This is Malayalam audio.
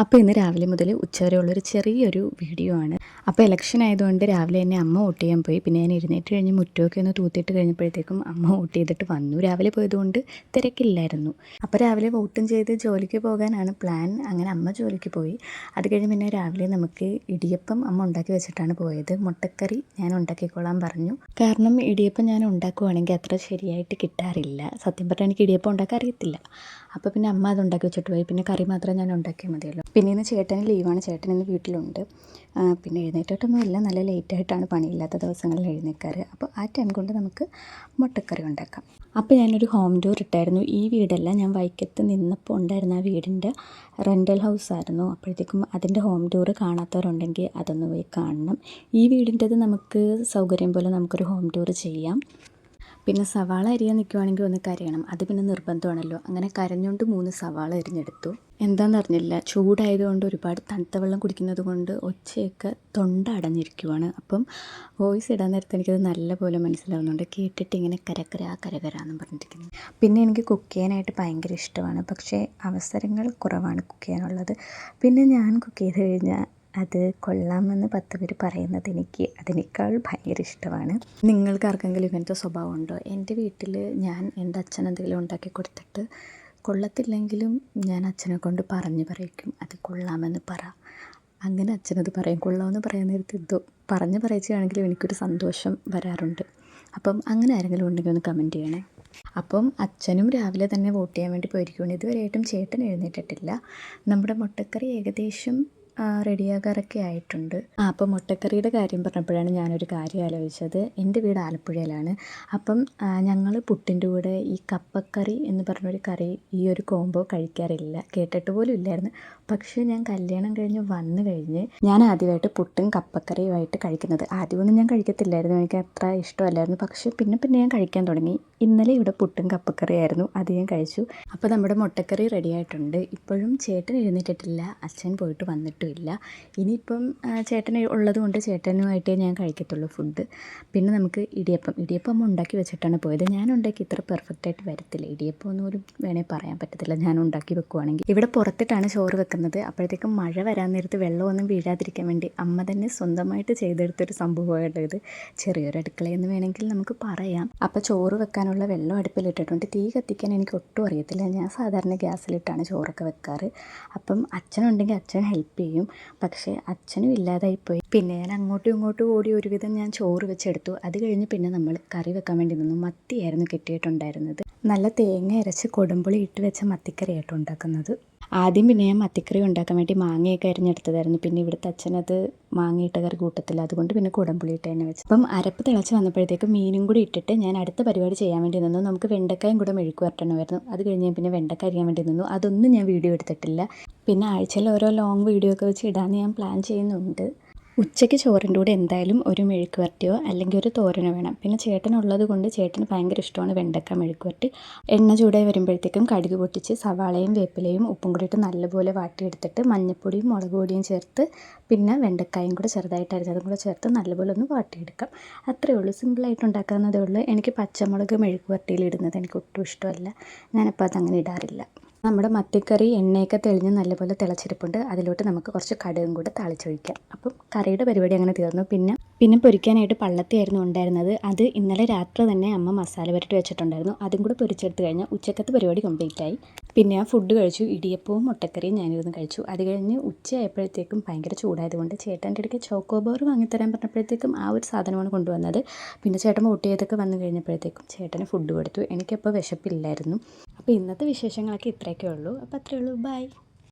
അപ്പോൾ ഇന്ന് രാവിലെ മുതൽ ഉച്ചവരെയുള്ളൊരു ചെറിയൊരു വീഡിയോ ആണ്. അപ്പോൾ ഇലക്ഷൻ ആയതുകൊണ്ട് രാവിലെ തന്നെ അമ്മ വോട്ട് ചെയ്യാൻ പോയി. പിന്നെ ഞാൻ എഴുന്നേറ്റ് കഴിഞ്ഞ് മുറ്റമൊക്കെ ഒന്ന് തൂത്തിട്ട് കഴിഞ്ഞപ്പോഴത്തേക്കും അമ്മ വോട്ട് ചെയ്തിട്ട് വന്നു. രാവിലെ പോയതുകൊണ്ട് തിരക്കില്ലായിരുന്നു. അപ്പോൾ രാവിലെ വോട്ടും ചെയ്ത് ജോലിക്ക് പോകാനാണ് പ്ലാൻ. അങ്ങനെ അമ്മ ജോലിക്ക് പോയി. അത് കഴിഞ്ഞ് പിന്നെ രാവിലെ നമുക്ക് ഇടിയപ്പം അമ്മ ഉണ്ടാക്കി വെച്ചിട്ടാണ് പോയത്. മുട്ടക്കറി ഞാൻ ഉണ്ടാക്കിക്കോളാൻ പറഞ്ഞു. കാരണം ഇടിയപ്പം ഞാൻ ഉണ്ടാക്കുവാണെങ്കിൽ അത്ര ശരിയായിട്ട് കിട്ടാറില്ല. സത്യം പറഞ്ഞാൽ എനിക്ക് ഇടിയപ്പം ഉണ്ടാക്കാൻ അറിയത്തില്ല. അപ്പോൾ പിന്നെ അമ്മ അത് ഉണ്ടാക്കി വെച്ചിട്ട് പോയി. പിന്നെ കറി മാത്രം ഞാൻ ഉണ്ടാക്കിയാൽ മതിയല്ലോ. പിന്നെ ഇന്ന് ചേട്ടന് ലീവാണ്. ചേട്ടൻ ഇന്ന് വീട്ടിലുണ്ട്. പിന്നെ എഴുന്നേറ്റിട്ടൊന്നുമില്ല, നല്ല ലേറ്റായിട്ടാണ് പണിയില്ലാത്ത ദിവസങ്ങളിൽ എഴുന്നേൽക്കാറ്. അപ്പോൾ ആ ടൈം കൊണ്ട് നമുക്ക് മുട്ടക്കറി ഉണ്ടാക്കാം. അപ്പോൾ ഞാനൊരു ഹോം ടൂർ ഇട്ടായിരുന്നു. ഈ വീടല്ല, ഞാൻ വൈക്കത്ത് നിന്നപ്പോൾ ഉണ്ടായിരുന്ന ആ വീടിൻ്റെ റെൻ്റൽ ഹൗസായിരുന്നു. അപ്പോഴത്തേക്കും അതിൻ്റെ ഹോം ടൂർ കാണാത്തവരുണ്ടെങ്കിൽ അതൊന്ന് പോയി കാണണം. ഈ വീടിൻ്റെത് നമുക്ക് സൗകര്യം പോലെ നമുക്കൊരു ഹോം ടൂർ ചെയ്യാം. പിന്നെ സവാള അരിയാൻ നിൽക്കുവാണെങ്കിൽ ഒന്ന് കരയണം, അത് പിന്നെ നിർബന്ധമാണല്ലോ. അങ്ങനെ കരഞ്ഞുകൊണ്ട് 3 സവാള അരിഞ്ഞെടുത്തു. എന്താണെന്ന് അറിഞ്ഞില്ല, ചൂടായതുകൊണ്ട് ഒരുപാട് തണുത്ത വെള്ളം കുടിക്കുന്നത് കൊണ്ട് ഒച്ചയൊക്കെ തൊണ്ട അടഞ്ഞിരിക്കുവാണ്. അപ്പം വോയിസ് ഇടാൻ നേരത്തെ എനിക്കത് നല്ലപോലെ മനസ്സിലാവുന്നുണ്ട്. കേട്ടിട്ട് ഇങ്ങനെ കരകരാന്ന് പറഞ്ഞിരിക്കുന്നത്. പിന്നെ എനിക്ക് കുക്ക് ചെയ്യാനായിട്ട് ഭയങ്കര ഇഷ്ടമാണ്. പക്ഷേ അവസരങ്ങൾ കുറവാണ് കുക്ക് ചെയ്യാനുള്ളത്. പിന്നെ ഞാൻ കുക്ക് ചെയ്ത് കഴിഞ്ഞാൽ അത് കൊള്ളാമെന്ന് 10 പേര് പറയുന്നത് എനിക്ക് അതിനേക്കാൾ ഭയങ്കര ഇഷ്ടമാണ്. നിങ്ങൾക്ക് ആർക്കെങ്കിലും ഇങ്ങനത്തെ സ്വഭാവം ഉണ്ടോ? എൻ്റെ വീട്ടിൽ ഞാൻ എൻ്റെ അച്ഛൻ എന്തെങ്കിലും ഉണ്ടാക്കി കൊടുത്തിട്ട് കൊള്ളത്തില്ലെങ്കിലും ഞാൻ അച്ഛനെ കൊണ്ട് പറയിക്കും, അത് കൊള്ളാമെന്ന് പറ. അങ്ങനെ അച്ഛനത് പറയും. കൊള്ളാമെന്ന് പറയാൻ നേരത്ത് എന്തോ പറയിച്ചാണെങ്കിലും എനിക്കൊരു സന്തോഷം വരാറുണ്ട്. അപ്പം അങ്ങനെ ആരെങ്കിലും ഉണ്ടെങ്കിൽ ഒന്ന് കമൻറ്റ് ചെയ്യണേ. അപ്പം അച്ഛനും രാവിലെ തന്നെ വോട്ട് ചെയ്യാൻ വേണ്ടി പോയിരിക്കുകയാണ്. ഇതുവരെയായിട്ടും ചേട്ടൻ എഴുന്നേറ്റിട്ടില്ല. നമ്മുടെ മുട്ടക്കറി ഏകദേശം റെഡിയാകാറൊക്കെ ആയിട്ടുണ്ട്. അപ്പോൾ മുട്ടക്കറിയുടെ കാര്യം പറഞ്ഞപ്പോഴാണ് ഞാനൊരു കാര്യം ആലോചിച്ചത്. എൻ്റെ വീട് ആലപ്പുഴയിലാണ്. അപ്പം ഞങ്ങൾ പുട്ടിൻ്റെ കൂടെ ഈ കപ്പക്കറി എന്ന് പറഞ്ഞൊരു കറി, ഈ ഒരു കോംബോ കഴിക്കാറില്ല. കേട്ടിട്ട് പോലും ഇല്ലായിരുന്നു. പക്ഷേ ഞാൻ കല്യാണം കഴിഞ്ഞ് വന്നു കഴിഞ്ഞ് ഞാൻ ആദ്യമായിട്ട് പുട്ടും കപ്പക്കറിയുമായിട്ട് കഴിക്കുന്നത്. ആദ്യമൊന്നും ഞാൻ കഴിക്കത്തില്ലായിരുന്നു, എനിക്ക് അത്ര ഇഷ്ടമല്ലായിരുന്നു. പക്ഷേ പിന്നെ ഞാൻ കഴിക്കാൻ തുടങ്ങി. ഇന്നലെ ഇവിടെ പുട്ടും കപ്പക്കറിയായിരുന്നു, അത് ഞാൻ കഴിച്ചു. അപ്പോൾ നമ്മുടെ മുട്ടക്കറി റെഡി ആയിട്ടുണ്ട്. ഇപ്പോഴും ചേട്ടൻ എഴുന്നേറ്റിട്ടില്ല, അച്ഛൻ പോയിട്ട് വന്നിട്ടുമില്ല. ഇനിയിപ്പം ചേട്ടൻ ഉള്ളത് കൊണ്ട് ചേട്ടനുമായിട്ടേ ഞാൻ കഴിക്കത്തുള്ളൂ ഫുഡ്. പിന്നെ നമുക്ക് ഇടിയപ്പം അമ്മ ഉണ്ടാക്കി വെച്ചിട്ടാണ് പോയത്. ഞാൻ ഉണ്ടാക്കി ഇത്ര പെർഫെക്റ്റായിട്ട് വരത്തില്ല. ഇടിയപ്പം ഒന്നും ഒരു വേണേൽ പറയാൻ പറ്റത്തില്ല ഞാൻ ഉണ്ടാക്കി വെക്കുവാണെങ്കിൽ. ഇവിടെ പുറത്തിട്ടാണ് ചോറ് വെക്കുന്നത്. അപ്പോഴത്തേക്കും മഴ വരാൻ നേരത്ത് വെള്ളമൊന്നും വീഴാതിരിക്കാൻ വേണ്ടി അമ്മ തന്നെ സ്വന്തമായിട്ട് ചെയ്തെടുത്തൊരു സംഭവമായിട്ട് ഇത്. ചെറിയൊരു അടുക്കളയെന്ന് വേണമെങ്കിൽ നമുക്ക് പറയാം. അപ്പോൾ ചോറ് വെക്കാനുള്ള വെള്ളം അടുപ്പിലിട്ടിട്ടുണ്ട്. തീ കത്തിക്കാൻ എനിക്ക് ഒട്ടും അറിയത്തില്ല. ഞാൻ സാധാരണ ഗ്യാസിലിട്ടാണ് ചോറൊക്കെ വെക്കാറ്. അപ്പം അച്ഛനുണ്ടെങ്കിൽ അച്ഛൻ ഹെൽപ്പ് ചെയ്യും. പക്ഷേ അച്ഛനും ഇല്ലാതായിപ്പോയി. പിന്നെ ഞാൻ അങ്ങോട്ടും ഇങ്ങോട്ടും ഓടി ഒരുവിധം ഞാൻ ചോറ് വെച്ചെടുത്തു. അത് കഴിഞ്ഞ് പിന്നെ നമ്മൾ കറി വെക്കാൻ വേണ്ടി നിന്നു. മത്തിയായിരുന്നു കിട്ടിയിട്ടുണ്ടായിരുന്നത്. നല്ല തേങ്ങ അരച്ച് കൊടുമ്പുളി ഇട്ട് വെച്ച മത്തിക്കറിയായിട്ട് ഉണ്ടാക്കുന്നത്. ആദ്യം പിന്നെ ഞാൻ മത്തിക്കറി ഉണ്ടാക്കാൻ വേണ്ടി മാങ്ങയൊക്കെ അരിഞ്ഞെടുത്തതായിരുന്നു. പിന്നെ ഇവിടുത്തെ അച്ഛനത് മാങ്ങയിട്ട കറി കൂട്ടത്തില്ല, അതുകൊണ്ട് പിന്നെ കുടംപുളി ഇട്ട് തന്നെ വെച്ചു. അപ്പം അരപ്പ് തിളച്ച് വന്നപ്പോഴത്തേക്കും മീനും കൂടി ഇട്ടിട്ട് ഞാൻ അടുത്ത പരിപാടി ചെയ്യാൻ വേണ്ടി നിന്നു. നമുക്ക് വെണ്ടക്കായും കൂടെ മെഴുക്ക് വരട്ടണമായിരുന്നു. അത് കഴിഞ്ഞ് പിന്നെ വെണ്ടക്ക അരിയാൻ വേണ്ടി നിന്നു. അതൊന്നും ഞാൻ വീഡിയോ എടുത്തിട്ടില്ല. പിന്നെ ആഴ്ചയിൽ ഓരോ ലോങ് വീഡിയോ ഒക്കെ വെച്ച് ഇടാമെന്ന് ഞാൻ പ്ലാൻ ചെയ്യുന്നുണ്ട്. ഉച്ചയ്ക്ക് ചോറിൻ്റെ കൂടെ എന്തായാലും ഒരു മെഴുക്ക് വരട്ടിയോ അല്ലെങ്കിൽ ഒരു തോരനോ വേണം. പിന്നെ ചേട്ടനുള്ളത് കൊണ്ട് ചേട്ടന് ഭയങ്കര ഇഷ്ടമാണ് വെണ്ടക്ക മെഴുക്ക് വരട്ടി. എണ്ണ ചൂടായി വരുമ്പോഴത്തേക്കും കടുക് പൊട്ടിച്ച് സവാളയും വേപ്പിലയും ഉപ്പും കൂടി ഇട്ട് നല്ലപോലെ വാട്ടിയെടുത്തിട്ട് മഞ്ഞൾപ്പൊടിയും മുളക് പൊടിയും ചേർത്ത് പിന്നെ വെണ്ടക്കായും കൂടെ ചെറുതായിട്ട് അരിഞ്ഞതും കൂടെ ചേർത്ത് നല്ലപോലെ ഒന്ന് വാട്ടിയെടുക്കാം. അത്രയേ ഉള്ളൂ, സിമ്പിളായിട്ട് ഉണ്ടാക്കാവുന്നതേ ഉള്ളൂ. എനിക്ക് പച്ചമുളക് മെഴുക്ക് വരട്ടിയിൽ ഇടുന്നത് എനിക്ക് ഒട്ടും ഇഷ്ടമല്ല. ഞാനപ്പോൾ അതങ്ങനെ ഇടാറില്ല. നമ്മുടെ മത്തിക്കറി എണ്ണയൊക്കെ തെളിഞ്ഞ് നല്ലപോലെ തിളച്ചിരിപ്പുണ്ട്. അതിലോട്ട് നമുക്ക് കുറച്ച് കടുകും കൂടെ താളിച്ചൊഴിക്കാം. അപ്പം കറിയുടെ പരിപാടി അങ്ങനെ തീർന്നു. പിന്നെ പൊരിക്കാനായിട്ട് പള്ളത്തിയായിരുന്നു ഉണ്ടായിരുന്നത്. അത് ഇന്നലെ രാത്രി തന്നെ അമ്മ മസാല പുരട്ടി വെച്ചിട്ടുണ്ടായിരുന്നു. അതും കൂടെ പൊരിച്ചെടുത്ത് കഴിഞ്ഞാൽ ഉച്ചക്കത്തെ പരിപാടി കംപ്ലീറ്റ് ആയി. പിന്നെ ആ ഫുഡ് കഴിച്ചു. ഇടിയപ്പവും മുട്ടക്കറിയും ഞാനിരുന്ന് കഴിച്ചു. അത് കഴിഞ്ഞ് ഉച്ചയായപ്പോഴത്തേക്കും ഭയങ്കര ചൂടായതുകൊണ്ട് ചേട്ടൻ്റെ അടുക്ക് ചോക്കോബോർ വാങ്ങിത്തരാൻ പറഞ്ഞപ്പോഴത്തേക്കും ആ ഒരു സാധനമാണ് കൊണ്ടുവന്നത്. പിന്നെ ചേട്ടൻ വോട്ട് ചെയ്തൊക്കെ വന്നു കഴിഞ്ഞപ്പോഴത്തേക്കും ചേട്ടന് ഫുഡ് കൊടുത്തു. എനിക്കപ്പോൾ വിശപ്പില്ലായിരുന്നു. അപ്പോൾ ഇന്നത്തെ വിശേഷങ്ങളൊക്കെ ഇത്രയൊക്കെ ഉള്ളൂ. അപ്പോൾ അത്രയേ ഉള്ളൂ. ബൈ.